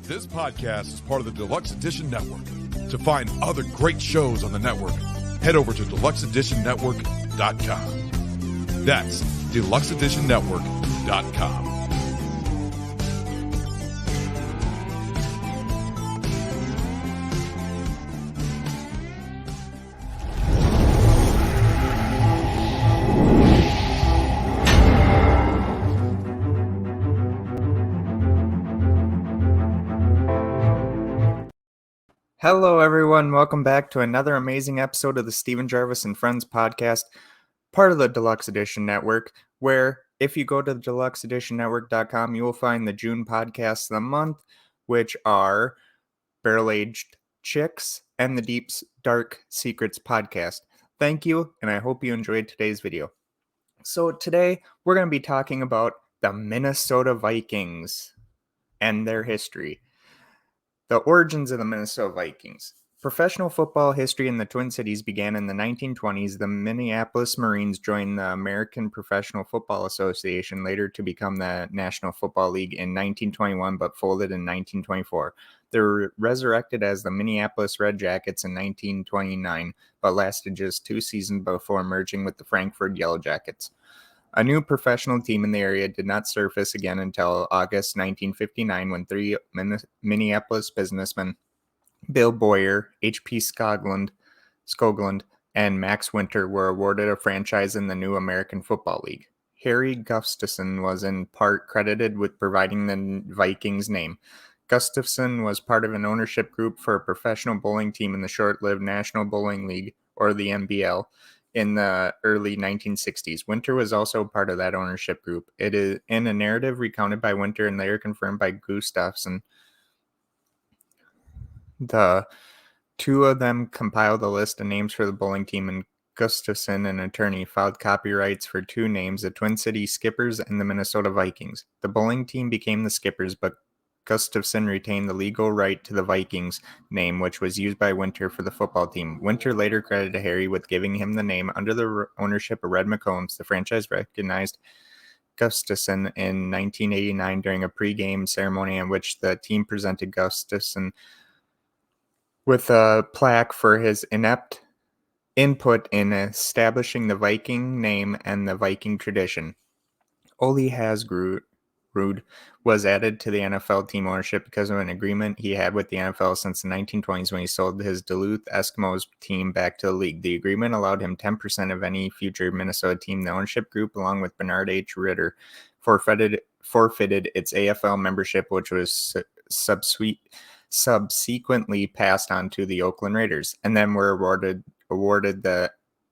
This podcast is part of the Deluxe Edition Network. To find other great shows on the network, head over to deluxeeditionnetwork.com. That's deluxeeditionnetwork.com. Hello, everyone. Welcome back to another amazing episode of the Stephen Gervais and Friends podcast, part of the Deluxe Edition Network, where if you go to deluxeeditionnetwork.com, you will find the June podcasts of the month, which are Barrel Aged Chicks and the Deep Dark Secrets podcast. Thank you, and I hope you enjoyed today's video. So today, we're going to be talking about the Minnesota Vikings and their history. The origins of the Minnesota Vikings. Professional football history in the Twin Cities began in the 1920s. The Minneapolis Marines joined the American Professional Football Association, later to become the National Football League in 1921, but folded in 1924. They were resurrected as the Minneapolis Red Jackets in 1929, but lasted just 2 seasons before merging with the Frankfurt Yellow Jackets. A new professional team in the area did not surface again until August 1959, when 3 Minneapolis businessmen, Bill Boyer, H.P. Skoglund, and Max Winter, were awarded a franchise in the new American Football League. Harry Gustafson was in part credited with providing the Vikings name. Gustafson was part of an ownership group for a professional bowling team in the short-lived National Bowling League, or the NBL, in the early 1960s. Winter was also part of that ownership group. It is in a narrative recounted by Winter and later confirmed by Gustafson. The two of them compiled a list of names for the bowling team, and Gustafson, an attorney, filed copyrights for 2 names, the Twin City Skippers and the Minnesota Vikings. The bowling team became the Skippers, but Gustafson retained the legal right to the Vikings name, which was used by Winter for the football team. Winter later credited Harry with giving him the name. Under the ownership of Red McCombs, the franchise recognized Gustafson in 1989 during a pre-game ceremony in which the team presented Gustafson with a plaque for his inept input in establishing the Viking name and the Viking tradition. Ole Hasgrud was added to the NFL team ownership because of an agreement he had with the NFL since the 1920s when he sold his Duluth Eskimos team back to the league. The agreement allowed him 10% of any future Minnesota team. The ownership group, along with Bernard H. Ritter, forfeited its AFL membership, which was subsequently passed on to the Oakland Raiders, and then were awarded the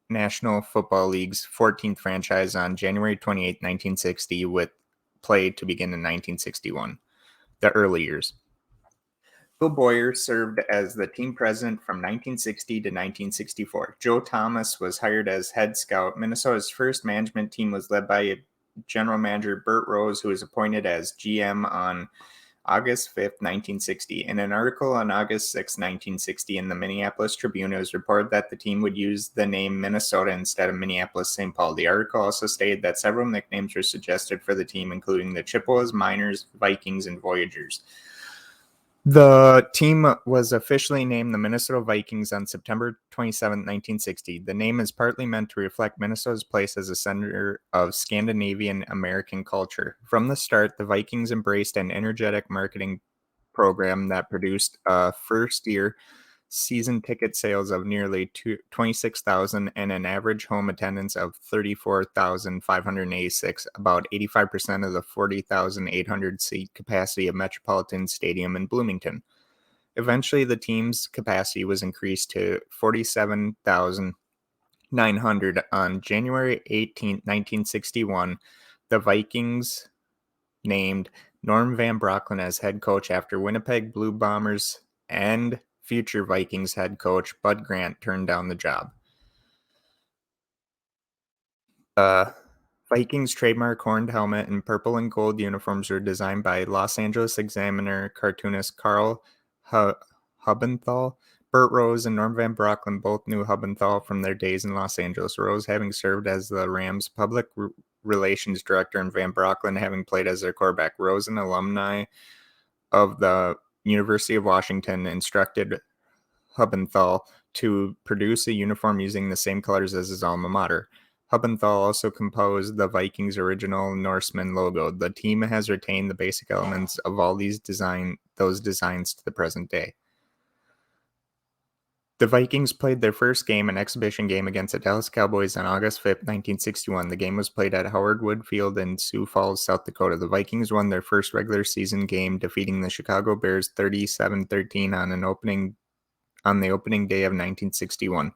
National Football League's 14th franchise on January 28, 1960, with play to begin in 1961, the early years. Bill Boyer served as the team president from 1960 to 1964. Joe Thomas was hired as head scout. Minnesota's first management team was led by general manager Bert Rose, who was appointed as GM on August 5th, 1960. In an article on August 6, 1960 in the Minneapolis Tribune, it was reported that the team would use the name Minnesota instead of Minneapolis-St. Paul. The article also stated that several nicknames were suggested for the team, including the Chippewas, Miners, Vikings, and Voyagers. The team was officially named the Minnesota Vikings on September 27, 1960. The name is partly meant to reflect Minnesota's place as a center of Scandinavian American culture. From the start, the Vikings embraced an energetic marketing program that produced a first-year season ticket sales of nearly 26,000 and an average home attendance of 34,586, about 85% of the 40,800 seat capacity of Metropolitan Stadium in Bloomington. Eventually, the team's capacity was increased to 47,900 on January 18, 1961. The Vikings named Norm Van Brocklin as head coach after Winnipeg Blue Bombers and future Vikings head coach Bud Grant turned down the job. Vikings trademark horned helmet and purple and gold uniforms were designed by Los Angeles Examiner cartoonist Carl Hubenthal. Bert Rose and Norm Van Brocklin both knew Hubenthal from their days in Los Angeles, Rose having served as the Rams' public relations director and Van Brocklin having played as their quarterback. Rose, an alumni of the University of Washington instructed Hubbenthal to produce a uniform using the same colors as his alma mater. Hubbenthal also composed the Vikings' original Norseman logo. The team has retained the basic elements of all those designs to the present day. The Vikings played their first game, an exhibition game, against the Dallas Cowboys on August 5th, 1961. The game was played at Howard Wood Field in Sioux Falls, South Dakota. The Vikings won their first regular season game, defeating the Chicago Bears 37-13 on the opening day of 1961.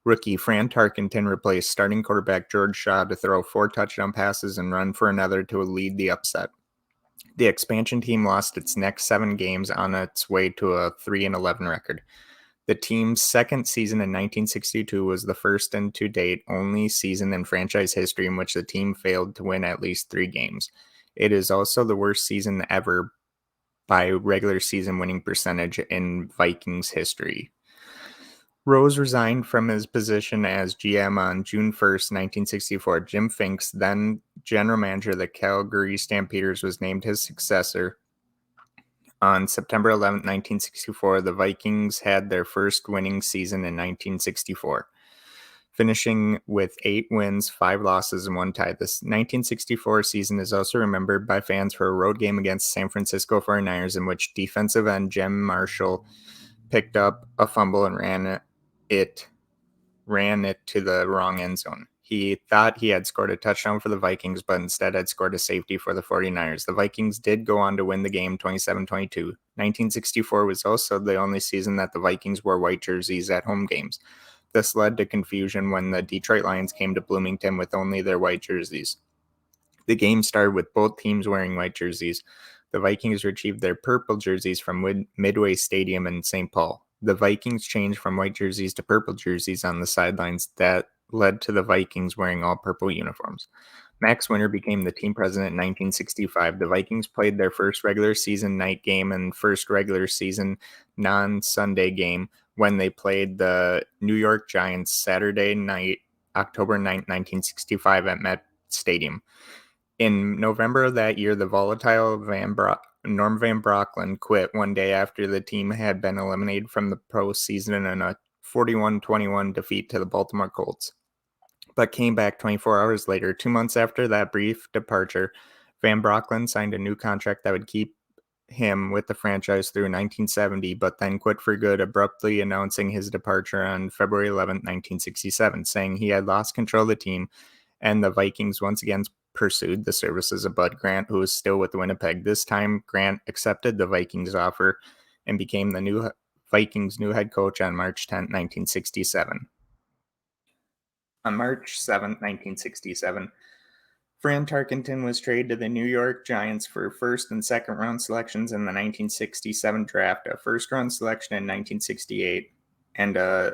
Rookie Fran Tarkenton replaced starting quarterback George Shaw to throw 4 touchdown passes and run for another to lead the upset. The expansion team lost its next 7 games on its way to a 3-11 record. The team's second season in 1962 was the first and to date only season in franchise history in which the team failed to win at least 3 games. It is also the worst season ever by regular season winning percentage in Vikings history. Rose resigned from his position as GM on June 1st, 1964. Jim Finks, then general manager of the Calgary Stampeders, was named his successor. On September 11, 1964, the Vikings had their first winning season in 1964, finishing with 8 wins, 5 losses, and 1 tie. This 1964 season is also remembered by fans for a road game against San Francisco 49ers in which defensive end Jim Marshall picked up a fumble and ran it to the wrong end zone. He thought he had scored a touchdown for the Vikings, but instead had scored a safety for the 49ers. The Vikings did go on to win the game 27-22. 1964 was also the only season that the Vikings wore white jerseys at home games. This led to confusion when the Detroit Lions came to Bloomington with only their white jerseys. The game started with both teams wearing white jerseys. The Vikings retrieved their purple jerseys from Midway Stadium in St. Paul. The Vikings changed from white jerseys to purple jerseys on the sidelines. That led to the Vikings wearing all purple uniforms. Max Winter became the team president in 1965. The Vikings played their first regular season night game and first regular season non-Sunday game when they played the New York Giants Saturday night, October 9, 1965 at Met Stadium. In November of that year, the volatile Norm Van Brocklin quit one day after the team had been eliminated from the postseason in a 41-21 defeat to the Baltimore Colts, but came back 24 hours later. 2 months after that brief departure, Van Brocklin signed a new contract that would keep him with the franchise through 1970, but then quit for good, abruptly announcing his departure on February 11, 1967, saying he had lost control of the team, and the Vikings once again pursued the services of Bud Grant, who was still with Winnipeg. This time, Grant accepted the Vikings offer and became the Vikings' new head coach on March 10, 1967. On March 7, 1967, Fran Tarkenton was traded to the New York Giants for first and second round selections in the 1967 draft, a first round selection in 1968, and a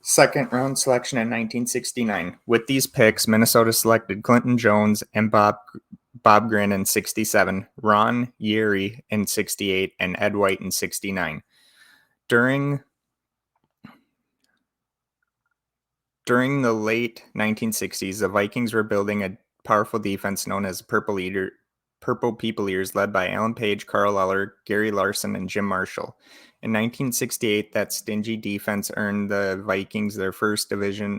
second round selection in 1969. With these picks, Minnesota selected Clinton Jones and Bob Grin in 67, Ron Yeary in 68, and Ed White in 69. During the late 1960s, the Vikings were building a powerful defense known as Purple People Eaters, led by Alan Page, Carl Eller, Gary Larson, and Jim Marshall. In 1968, that stingy defense earned the Vikings their first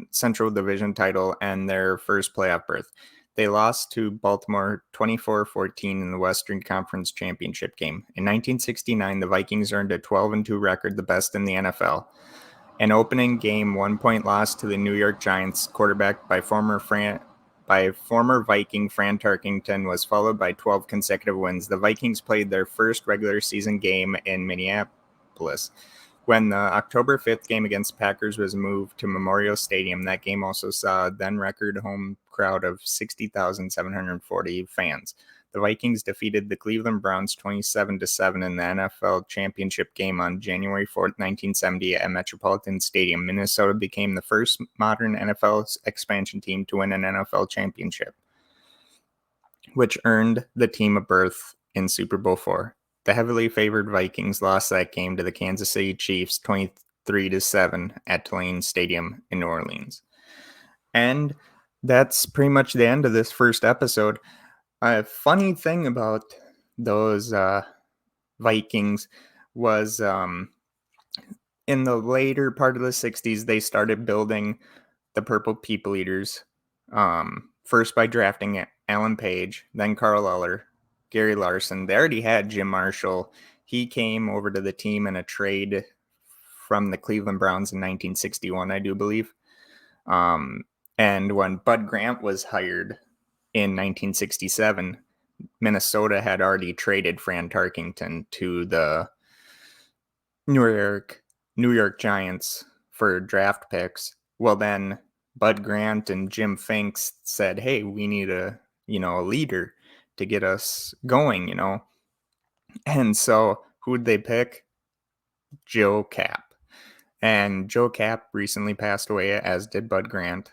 Central Division title and their first playoff berth. They lost to Baltimore 24-14 in the Western Conference Championship game. In 1969, the Vikings earned a 12-2 record, the best in the NFL. An opening game 1-point loss to the New York Giants, quarterbacked by former Viking Fran Tarkenton, was followed by 12 consecutive wins. The Vikings played their first regular season game in Minneapolis. When the October 5th game against Packers was moved to Memorial Stadium, that game also saw a then-record home crowd of 60,740 fans. The Vikings defeated the Cleveland Browns 27-7 in the NFL Championship game on January 4, 1970 at Metropolitan Stadium. Minnesota became the first modern NFL expansion team to win an NFL championship, which earned the team a berth in Super Bowl IV. The heavily favored Vikings lost that game to the Kansas City Chiefs 23-7 at Tulane Stadium in New Orleans. And that's pretty much the end of this first episode. A funny thing about those Vikings was in the later part of the 60s, they started building the Purple People Eaters, first by drafting Alan Page, then Carl Eller, Gary Larson. They already had Jim Marshall. He came over to the team in a trade from the Cleveland Browns in 1961, I do believe. And when Bud Grant was hired in 1967, Minnesota had already traded Fran Tarkenton to the New York Giants for draft picks. Well, then Bud Grant and Jim Finks said, hey, we need a leader to get us going, And so who'd they pick? Joe Kapp. And Joe Kapp recently passed away, as did Bud Grant.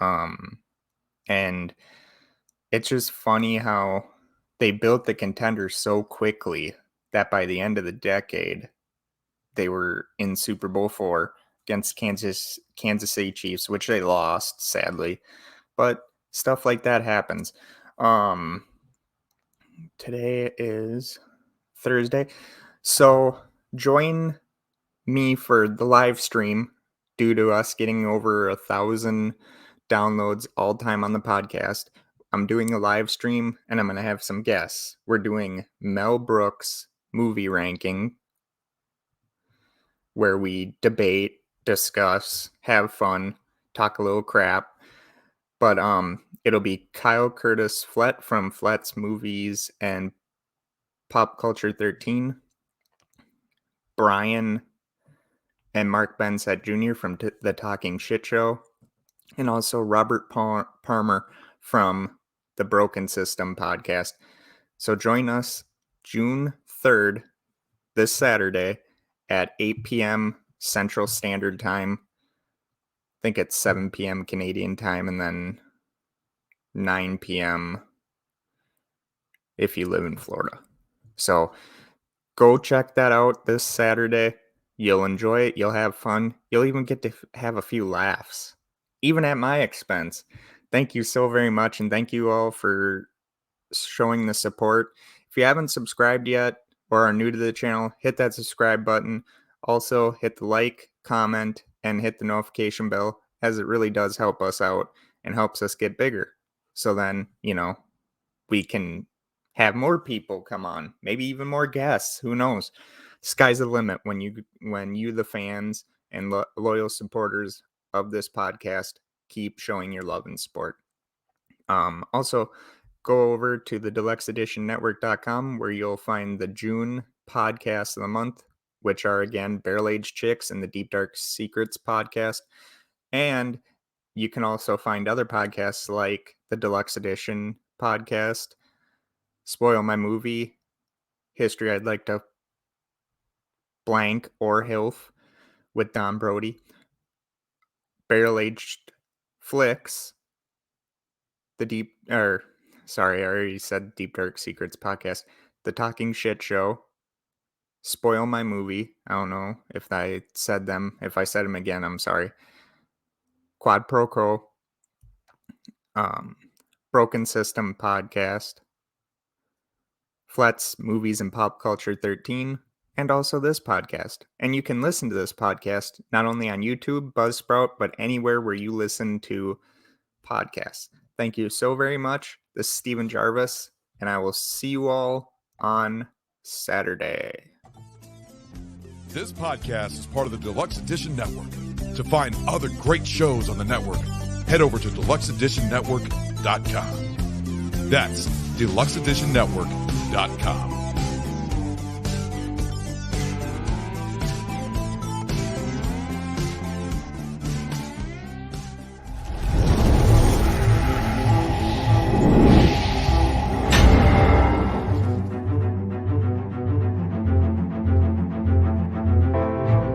And it's just funny how they built the contenders so quickly that by the end of the decade, they were in Super Bowl IV against Kansas City Chiefs, which they lost, sadly. But stuff like that happens. Today is Thursday. So join me for the live stream due to us getting over 1,000 downloads all time on the podcast. I'm doing a live stream and I'm going to have some guests. We're doing Mel Brooks movie ranking, where we debate, discuss, have fun, talk a little crap. But it'll be Kyle Curtis Flett from Flett's Movies and Pop Culture 13, Brian and Mark Bensett Jr. from The Talking Shit Show, and also Robert Palmer from the Broken System podcast. So join us June 3rd, this Saturday, at 8 p.m. Central Standard Time. I think it's 7 p.m. Canadian time, and then 9 p.m. if you live in Florida. So go check that out this Saturday. You'll enjoy it. You'll have fun. You'll even get to have a few laughs, even at my expense. Thank you so very much, and thank you all for showing the support. If you haven't subscribed yet or are new to the channel, hit that subscribe button. Also, hit the like, comment, and hit the notification bell, as it really does help us out and helps us get bigger. So then, we can have more people come on, maybe even more guests. Who knows? Sky's the limit when you, the fans and loyal supporters of this podcast, keep showing your love and support. Also, go over to the deluxeeditionnetwork.com, where you'll find the June podcasts of the month, which are, again, Barrel Aged Chicks and the Deep Dark Secrets podcast. And you can also find other podcasts like the Deluxe Edition podcast, Spoil My Movie, History I'd Like to Blank or Hilf with Don Brody, Barrel Aged Flicks, I already said Deep Dark Secrets podcast, The Talking Shit Show, Spoil My Movie. I don't know if I said them. If I said them again, I'm sorry. Quad Pro Co, Broken System podcast, Flett's Movies and Pop Culture 13, and also this podcast. And you can listen to this podcast not only on YouTube, Buzzsprout, but anywhere where you listen to podcasts. Thank you so very much. This is Steven Gervais, and I will see you all on Saturday. This podcast is part of the Deluxe Edition Network. To find other great shows on the network, head over to deluxeeditionnetwork.com. That's deluxeeditionnetwork.com.